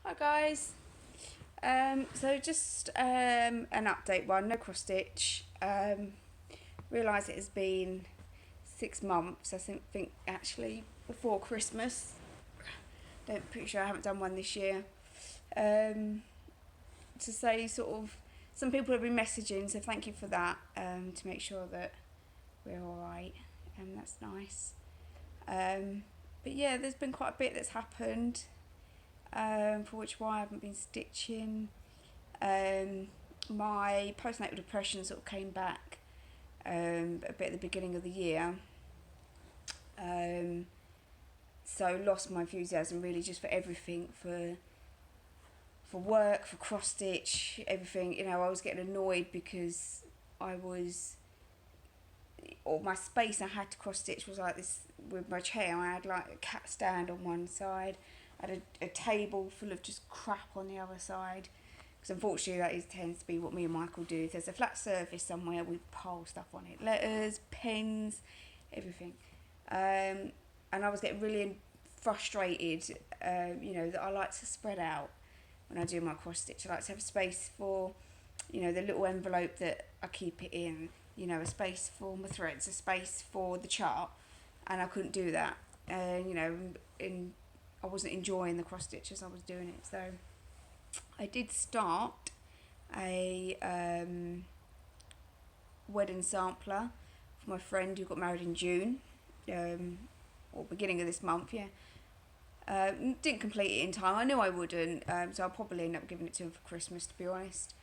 Hi guys. So just an update one, no cross stitch. Realise it has been 6 months. I think actually before Christmas. Pretty sure I haven't done one this year. To say sort of some people have been messaging, so thank you for that. To make sure that we're all right, and that's nice. But yeah, there's been quite a bit that's happened. For which why I haven't been stitching. My postnatal depression sort of came back a bit at the beginning of the year. So lost my enthusiasm really just for everything, for work, for cross stitch, everything. You know, I was getting annoyed because or my space I had to cross stitch was like this with my chair. I had like a cat stand on one side. I had a table full of just crap on the other side. Because unfortunately tends to be what me and Michael do. If there's a flat surface somewhere, we pile stuff on it. Letters, pens, everything. And I was getting really frustrated, that I like to spread out when I do my cross stitch. I like to have space for, the little envelope that I keep it in, a space for my threads, a space for the chart, and I couldn't do that. I wasn't enjoying the cross stitch as I was doing it, so I did start a wedding sampler for my friend who got married in June, or beginning of this month, yeah. Didn't complete it in time. I knew I wouldn't, so I'll probably end up giving it to him for Christmas, to be honest.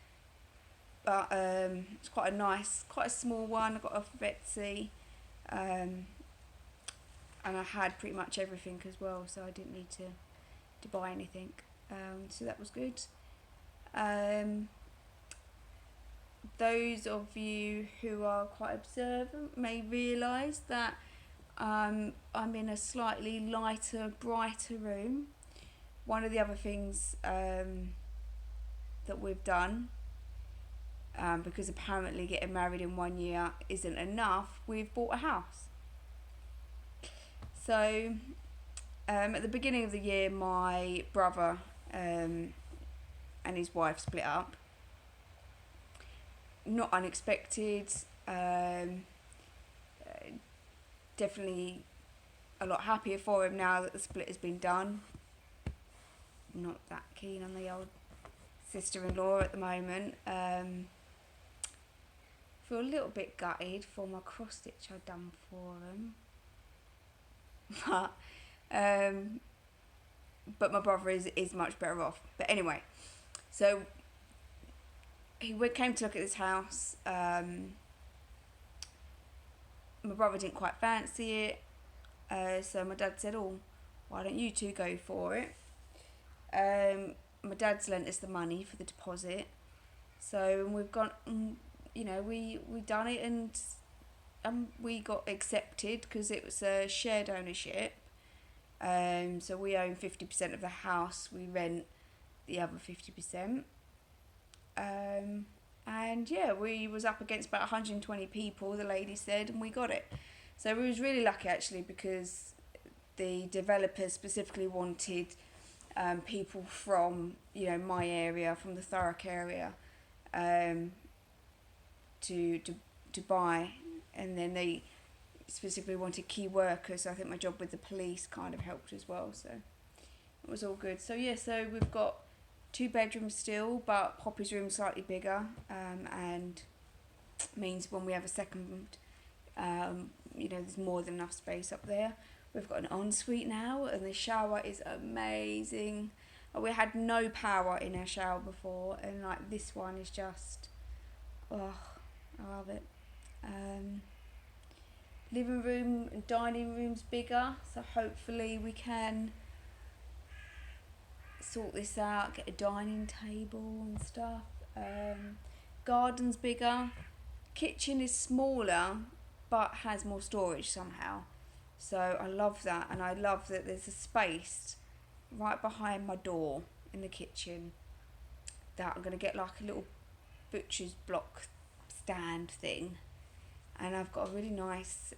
But it's quite a small one. I got off of Etsy, and I had pretty much everything as well, so I didn't need to buy anything. So that was good. Those of you who are quite observant may realise that I'm in a slightly lighter, brighter room. One of the other things that we've done, because apparently getting married in 1 year isn't enough, we've bought a house. So at the beginning of the year, my brother and his wife split up. Not unexpected. Definitely a lot happier for him now that the split has been done. Not that keen on the old sister-in-law at the moment. Feel a little bit gutted for my cross stitch I've done for him. But my brother is much better off. But anyway, so he came to look at this house. My brother didn't quite fancy it, so my dad said, "Oh, why don't you two go for it?" My dad's lent us the money for the deposit, so we've gone. We done it, and we got accepted because it was a shared ownership. So we own 50% of the house. We rent the other 50%. And yeah, we was up against about 120 people, the lady said, and we got it. So we was really lucky actually, because the developers specifically wanted people from my area, from the Thurrock area, to buy, and then they specifically wanted key workers. So I think my job with the police kind of helped as well, so it was all good. So yeah, so we've got 2 bedrooms still, but Poppy's room's slightly bigger, and means when we have a second, there's more than enough space up there. We've got an ensuite now, and the shower is amazing. We had no power in our shower before, and like this one is just, oh, I love it. Living room and dining room's bigger, so hopefully we can sort this out, get a dining table and stuff. Garden's bigger. Kitchen is smaller, but has more storage somehow. So I love that, and I love that there's a space right behind my door in the kitchen that I'm going to get like a little butcher's block stand thing, and I've got a really nice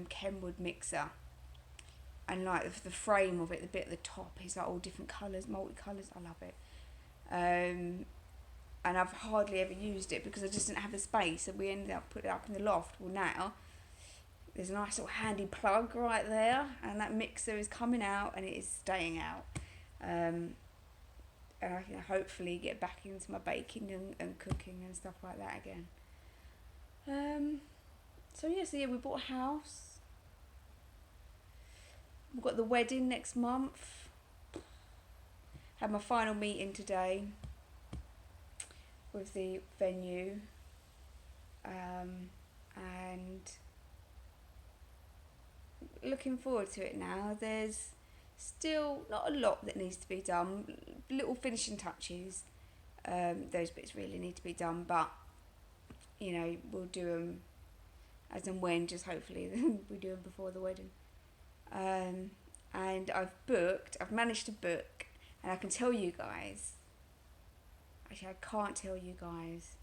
Kenwood mixer and like the frame of it, the bit at the top is like all different colours, multicolours. I love it. And I've hardly ever used it because I just didn't have the space, and we ended up putting it up in the loft. Well, now there's a nice little handy plug right there, and that mixer is coming out and it is staying out. And I can hopefully get back into my baking and cooking and stuff like that again. So yeah, we bought a house. We've got the wedding next month. Had my final meeting today with the venue, and looking forward to it now. There's still not a lot that needs to be done, little finishing touches. Those bits really need to be done, but you know, we'll do them as and when, just hopefully we do them before the wedding. And I've managed to book, and I can tell you guys, actually I can't tell you guys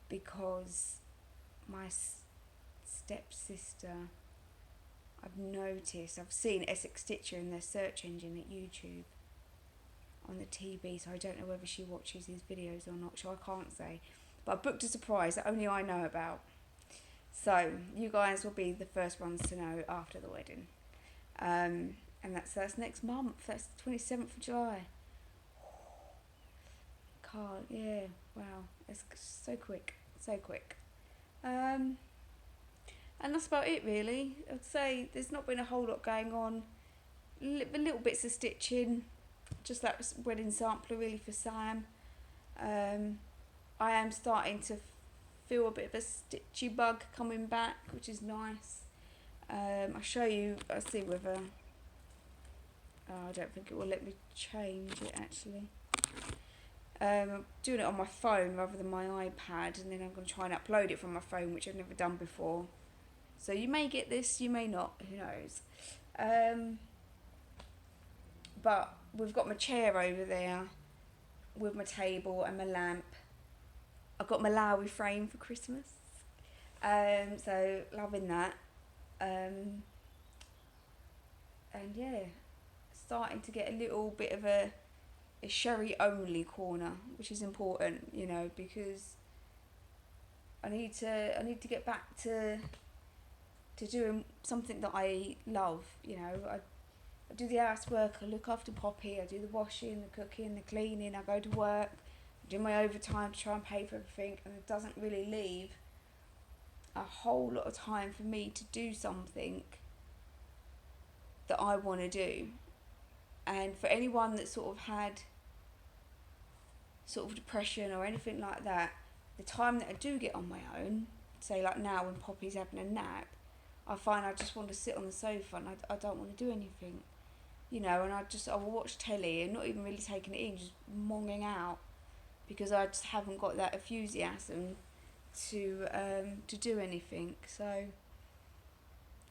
because my stepsister, I've seen Essex Stitcher in their search engine at YouTube on the TV, so I don't know whether she watches these videos or not, so I can't say. But I booked a surprise that only I know about. So you guys will be the first ones to know after the wedding. And that's next month. That's the 27th of July. Yeah, wow. It's so quick. And that's about it really. I'd say there's not been a whole lot going on. Little bits of stitching. Just that wedding sampler really for Sam. I am starting to feel a bit of a stitchy bug coming back, which is nice. I'll show you, I'll see whether, I don't think it will let me change it actually. I'm doing it on my phone rather than my iPad, and then I'm going to try and upload it from my phone, which I've never done before. So you may get this, you may not, who knows. But we've got my chair over there with my table and my lamp. I've got my Lowy frame for Christmas, so loving that. And yeah, starting to get a little bit of a sherry only corner, which is important, you know, because I need to get back to doing something that I love. You know, I do the housework, I look after Poppy, I do the washing, the cooking, the cleaning, I go to work, I do my overtime to try and pay for everything, and it doesn't really leave a whole lot of time for me to do something that I want to do. And for anyone that sort of had sort of depression or anything like that, the time that I do get on my own, say like now when Poppy's having a nap, I find I just want to sit on the sofa and I don't want to do anything, you know, and I will watch telly and not even really taking it in, just monging out, because I just haven't got that enthusiasm to do anything. So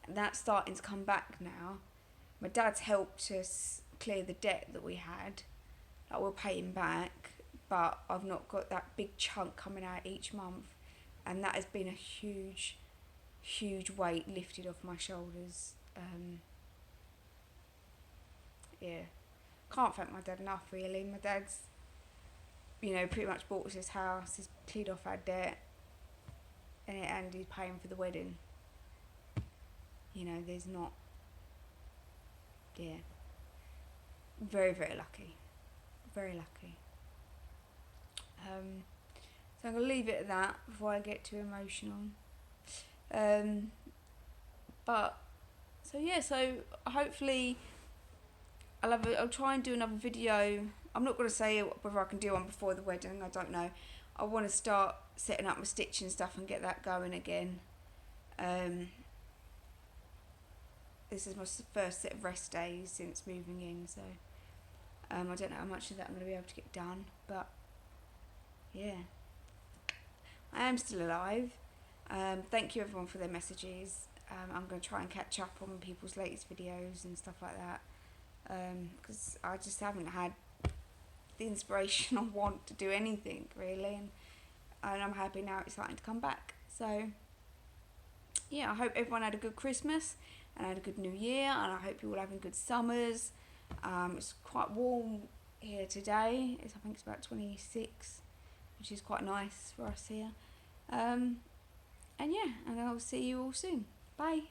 that's starting to come back now. My dad's helped us clear the debt that we had, like we're paying back, but I've not got that big chunk coming out each month, and that has been a huge weight lifted off my shoulders. Yeah, can't thank my dad enough really. My dad's, you know, pretty much bought us this house, he's cleared off our debt, and he's paying for the wedding. You know, there's not, yeah, very lucky, very lucky. So I'm going to leave it at that before I get too emotional. But so yeah, so hopefully I'll try and do another video. I'm not going to say whether I can do one before the wedding, I don't know. I want to start setting up my stitching stuff and get that going again. This is my first set of rest days since moving in, so I don't know how much of that I'm going to be able to get done, but yeah, I am still alive. Thank you everyone for their messages. I'm going to try and catch up on people's latest videos and stuff like that, because I just haven't had the inspiration or want to do anything really, and I'm happy now it's starting to come back. So yeah, I hope everyone had a good Christmas, and had a good new year, and I hope you're all having good summers. It's quite warm here today. I think it's about 26, which is quite nice for us here. And yeah, and I'll see you all soon. Bye.